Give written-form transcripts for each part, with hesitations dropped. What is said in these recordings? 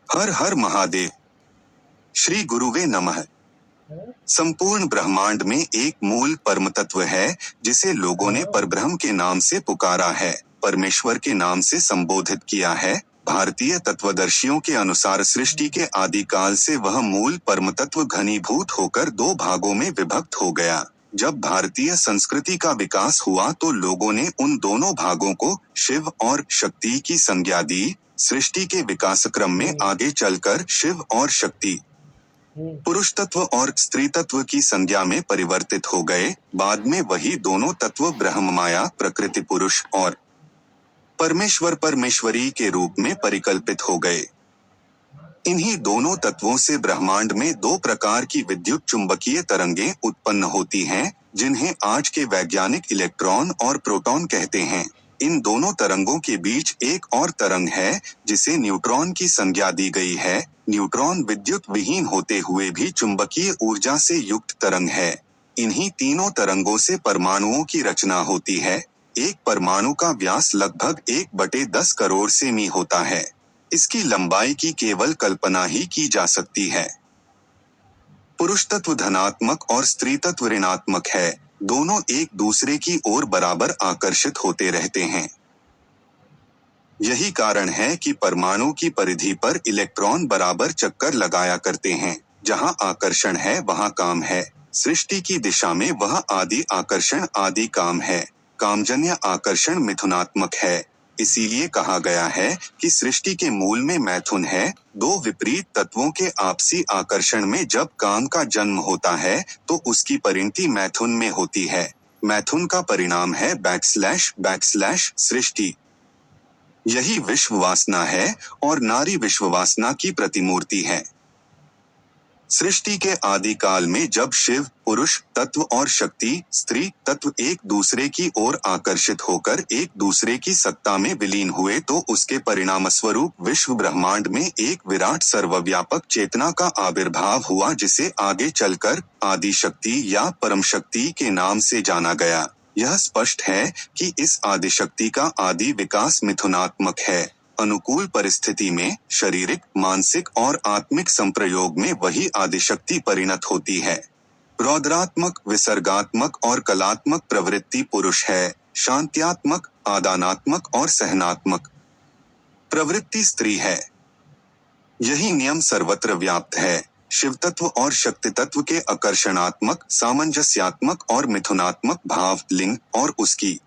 हर हर महादेव। श्री गुरुवे नमः। संपूर्ण ब्रह्मांड में एक मूल परम तत्व है जिसे लोगों ने परब्रह्म के नाम से पुकारा है, परमेश्वर के नाम से संबोधित किया है। भारतीय तत्वदर्शियों के अनुसार सृष्टि के आदिकाल से वह मूल परम तत्व घनीभूत होकर दो भागों में विभक्त हो गया। जब भारतीय संस्कृति का विकास हुआ तो लोगों ने उन दोनों भागों को शिव और शक्ति की संज्ञा दी। सृष्टि के विकास क्रम में आगे चलकर शिव और शक्ति पुरुष तत्व और स्त्री तत्व की संज्ञा में परिवर्तित हो गए। बाद में वही दोनों तत्व ब्रह्म माया प्रकृति पुरुष और परमेश्वर परमेश्वरी के रूप में परिकल्पित हो गए। इन्हीं दोनों तत्वों से ब्रह्मांड में दो प्रकार की विद्युत चुंबकीय तरंगें उत्पन्न होती हैं, जिन्हें आज के वैज्ञानिक इलेक्ट्रॉन और प्रोटॉन कहते हैं। इन दोनों तरंगों के बीच एक और तरंग है जिसे न्यूट्रॉन की संज्ञा दी गई है। न्यूट्रॉन विद्युत विहीन होते हुए भी चुंबकीय ऊर्जा से युक्त तरंग है। इन्हीं तीनों तरंगों से परमाणुओं की रचना होती है। एक परमाणु का व्यास लगभग 1/10 करोड़ सेमी होता है। इसकी लंबाई की केवल कल्पना ही की जा सकती है। पुरुष तत्व धनात्मक और स्त्री तत्व ऋणात्मक है। दोनों एक दूसरे की ओर बराबर आकर्षित होते रहते हैं। यही कारण है कि परमाणु की परिधि पर इलेक्ट्रॉन बराबर चक्कर लगाया करते हैं। जहां आकर्षण है वहां काम है। सृष्टि की दिशा में वह आदि आकर्षण आदि काम है। कामजन्य आकर्षण मिथुनात्मक है। इसीलिए कहा गया है कि सृष्टि के मूल में मैथुन है। दो विपरीत तत्वों के आपसी आकर्षण में जब काम का जन्म होता है तो उसकी परिणति मैथुन में होती है। मैथुन का परिणाम है / सृष्टि। यही विश्व वासना है और नारी विश्व वासना की प्रतिमूर्ति है। सृष्टि के आदिकाल में जब शिव पुरुष तत्व और शक्ति स्त्री तत्व एक दूसरे की ओर आकर्षित होकर एक दूसरे की सत्ता में विलीन हुए तो उसके परिणामस्वरूप विश्व ब्रह्मांड में एक विराट सर्वव्यापक चेतना का आविर्भाव हुआ, जिसे आगे चलकर आदि शक्ति या परम शक्ति के नाम से जाना गया। यह स्पष्ट है कि इस आदिशक्ति का आदि विकास मिथुनात्मक है। अनुकूल परिस्थिति में शारीरिक, मानसिक और आत्मिक संप्रयोग में वही आदिशक्ति परिणत होती है। रौद्रात्मक, विसर्गात्मक और कलात्मक प्रवृत्ति पुरुष है। शांत्यात्मक, आदानात्मक और सहनात्मक प्रवृत्ति स्त्री है। यही नियम सर्वत्र व्याप्त है। शिव तत्व और शक्ति तत्व के आकर्षणात्मक, सामंजस्यात्मक और मिथुनात्मक भाव लिंग और उसकी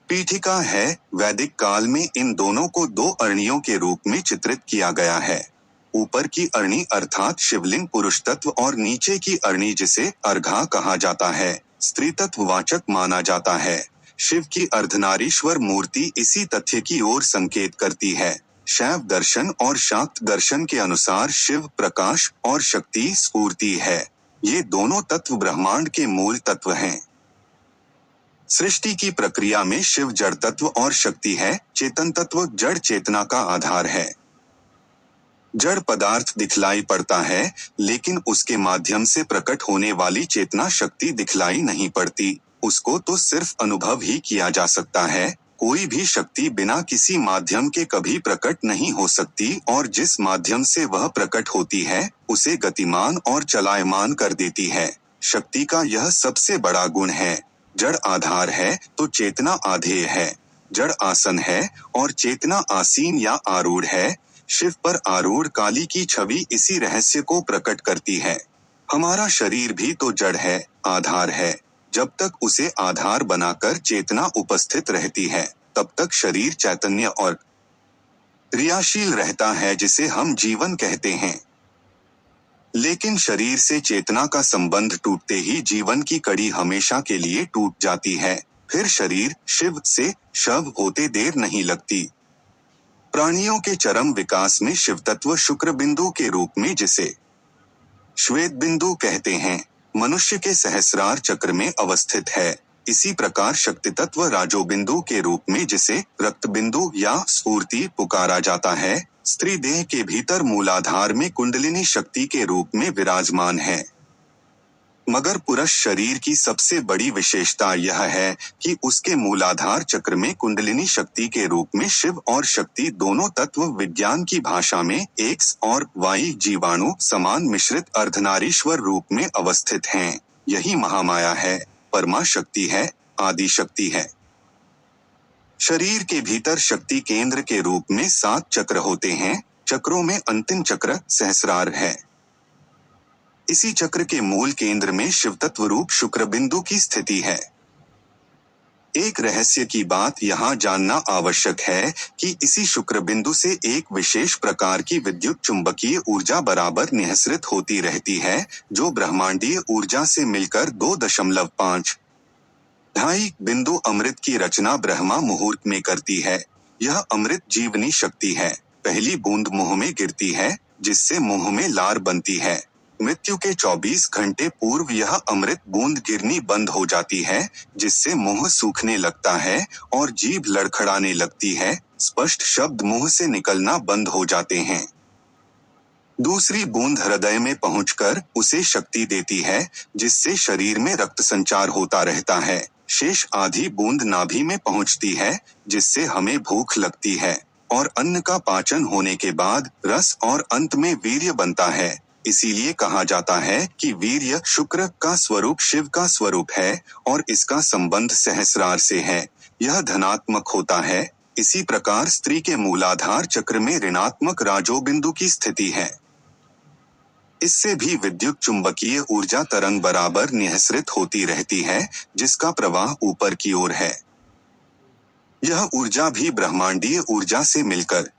पीठिका है। वैदिक काल में इन दोनों को दो अरणियों के रूप में चित्रित किया गया है। ऊपर की अरणी अर्थात शिवलिंग पुरुष तत्व और नीचे की अरणी जिसे अर्घा कहा जाता है स्त्री तत्व वाचक माना जाता है। शिव की अर्धनारीश्वर मूर्ति इसी तथ्य की ओर संकेत करती है। शैव दर्शन और शाक्त दर्शन के अनुसार शिव प्रकाश और शक्ति स्फूर्ति है। ये दोनों तत्व ब्रह्मांड के मूल तत्व हैं। सृष्टि की प्रक्रिया में शिव जड़ तत्व और शक्ति है। चेतन तत्व जड़ चेतना का आधार है। जड़ पदार्थ दिखलाई पड़ता है, लेकिन उसके माध्यम से प्रकट होने वाली चेतना शक्ति दिखलाई नहीं पड़ती। उसको तो सिर्फ अनुभव ही किया जा सकता है। कोई भी शक्ति बिना किसी माध्यम के कभी प्रकट नहीं हो सकती और जिस माध्यम से वह प्रकट होती है उसे गतिमान और चलायमान कर देती है। शक्ति का यह सबसे बड़ा गुण है। जड़ आधार है तो चेतना आधेय है। जड़ आसन है और चेतना आसीन या आरूढ़ है। शिव पर आरूढ़ काली की छवि इसी रहस्य को प्रकट करती है। हमारा शरीर भी तो जड़ है, आधार है। जब तक उसे आधार बनाकर चेतना उपस्थित रहती है तब तक शरीर चैतन्य और क्रियाशील रहता है, जिसे हम जीवन कहते हैं। लेकिन शरीर से चेतना का संबंध टूटते ही जीवन की कड़ी हमेशा के लिए टूट जाती है। फिर शरीर शिव से शव होते देर नहीं लगती। प्राणियों के चरम विकास में शिव तत्व शुक्र बिंदु के रूप में, जिसे श्वेत बिंदु कहते हैं, मनुष्य के सहस्रार चक्र में अवस्थित है। इसी प्रकार शक्ति तत्व राजो बिंदु के रूप में, जिसे रक्त बिंदु या स्फूर्ति पुकारा जाता है, स्त्री देह के भीतर मूलाधार में कुंडलिनी शक्ति के रूप में विराजमान है। मगर पुरुष शरीर की सबसे बड़ी विशेषता यह है कि उसके मूलाधार चक्र में कुंडलिनी शक्ति के रूप में शिव और शक्ति दोनों तत्व विज्ञान की भाषा में एक्स और वाई जीवाणु समान मिश्रित अर्धनारीश्वर रूप में अवस्थित हैं। यही महामाया है, परमा शक्ति है, आदि शक्ति है। शरीर के भीतर शक्ति केंद्र के रूप में 7 चक्र होते हैं। चक्रों में अंतिम चक्र सहस्रार है। इसी चक्र के मूल केंद्र में शिव तत्व रूप शुक्र बिंदु की स्थिति है। एक रहस्य की बात यहाँ जानना आवश्यक है कि इसी शुक्र बिंदु से एक विशेष प्रकार की विद्युत चुंबकीय ऊर्जा बराबर निःसृत होती रहती है, जो ब्रह्मांडीय ऊर्जा से मिलकर 2.5 बिंदु अमृत की रचना ब्रह्मा मुहूर्त में करती है। यह अमृत जीवनी शक्ति है। पहली बूंद मुंह में गिरती है, जिससे मुंह में लार बनती है। मृत्यु के 24 घंटे पूर्व यह अमृत बूंद गिरनी बंद हो जाती है, जिससे मुंह सूखने लगता है और जीभ लड़खड़ाने लगती है। स्पष्ट शब्द मुंह से निकलना बंद हो जाते हैं। दूसरी बूंद हृदय में पहुंचकर उसे शक्ति देती है, जिससे शरीर में रक्त संचार होता रहता है। शेष आधी बूंद नाभि में पहुंचती है, जिससे हमें भूख लगती है और अन्न का पाचन होने के बाद रस और अंत में वीर्य बनता है। इसीलिए कहा जाता है कि वीर्य शुक्र का स्वरूप शिव का स्वरूप है और इसका संबंध सहस्रार से है। यह धनात्मक होता है। इसी प्रकार स्त्री के मूलाधार चक्र में ऋणात्मक राजोबिंदु की स्थिति है। इससे भी विद्युत चुंबकीय ऊर्जा तरंग बराबर निःसृत होती रहती है, जिसका प्रवाह ऊपर की ओर है। यह ऊर्जा भी ब्रह्मांडीय ऊर्जा से मिलकर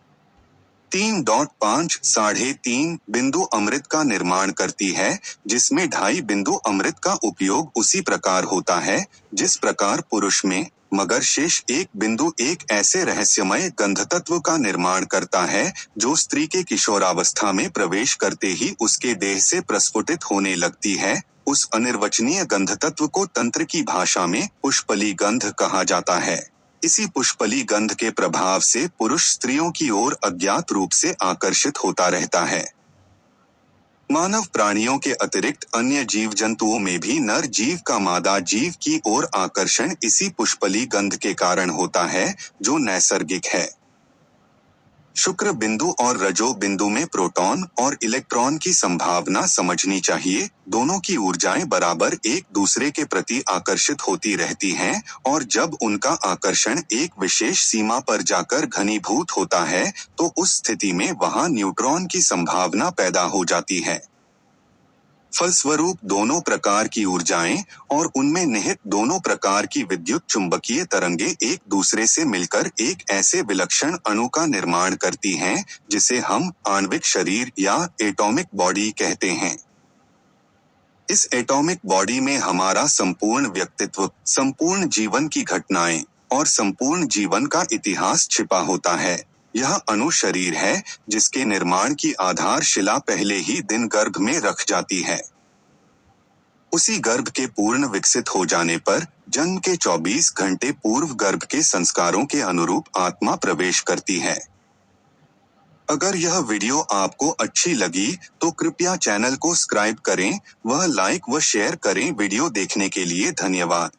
3.5 बिंदु अमृत का निर्माण करती है, जिसमें 2.5 बिंदु अमृत का उपयोग उसी प्रकार होता है जिस प्रकार पुरुष में, मगर शेष 1 बिंदु एक ऐसे रहस्यमय गंध तत्व का निर्माण करता है जो स्त्री के किशोरावस्था में प्रवेश करते ही उसके देह से प्रस्फुटित होने लगती है। उस अनिर्वचनीय गंध तत्व को तंत्र की भाषा में पुष्पली गंध कहा जाता है। इसी पुष्पली गंध के प्रभाव से पुरुष स्त्रियों की ओर अज्ञात रूप से आकर्षित होता रहता है। मानव प्राणियों के अतिरिक्त अन्य जीव जंतुओं में भी नर जीव का मादा जीव की ओर आकर्षण इसी पुष्पली गंध के कारण होता है, जो नैसर्गिक है। शुक्र बिंदु और रजो बिंदु में प्रोटॉन और इलेक्ट्रॉन की संभावना समझनी चाहिए। दोनों की ऊर्जाएं बराबर एक दूसरे के प्रति आकर्षित होती रहती हैं और जब उनका आकर्षण एक विशेष सीमा पर जाकर घनीभूत होता है, तो उस स्थिति में वहां न्यूट्रॉन की संभावना पैदा हो जाती है। फलस्वरूप दोनों प्रकार की ऊर्जाएं और उनमें निहित दोनों प्रकार की विद्युत चुंबकीय तरंगे एक दूसरे से मिलकर एक ऐसे विलक्षण अणु का निर्माण करती हैं, जिसे हम आणविक शरीर या एटॉमिक बॉडी कहते हैं। इस एटॉमिक बॉडी में हमारा संपूर्ण व्यक्तित्व, संपूर्ण जीवन की घटनाएं और संपूर्ण जीवन का इतिहास छिपा होता है। यह अणु शरीर है, जिसके निर्माण की आधारशिला पहले ही दिन गर्भ में रख जाती है। उसी गर्भ के पूर्ण विकसित हो जाने पर जन्म के 24 घंटे पूर्व गर्भ के संस्कारों के अनुरूप आत्मा प्रवेश करती है। अगर यह वीडियो आपको अच्छी लगी तो कृपया चैनल को सब्सक्राइब करें, वह लाइक व शेयर करें। वीडियो देखने के लिए धन्यवाद।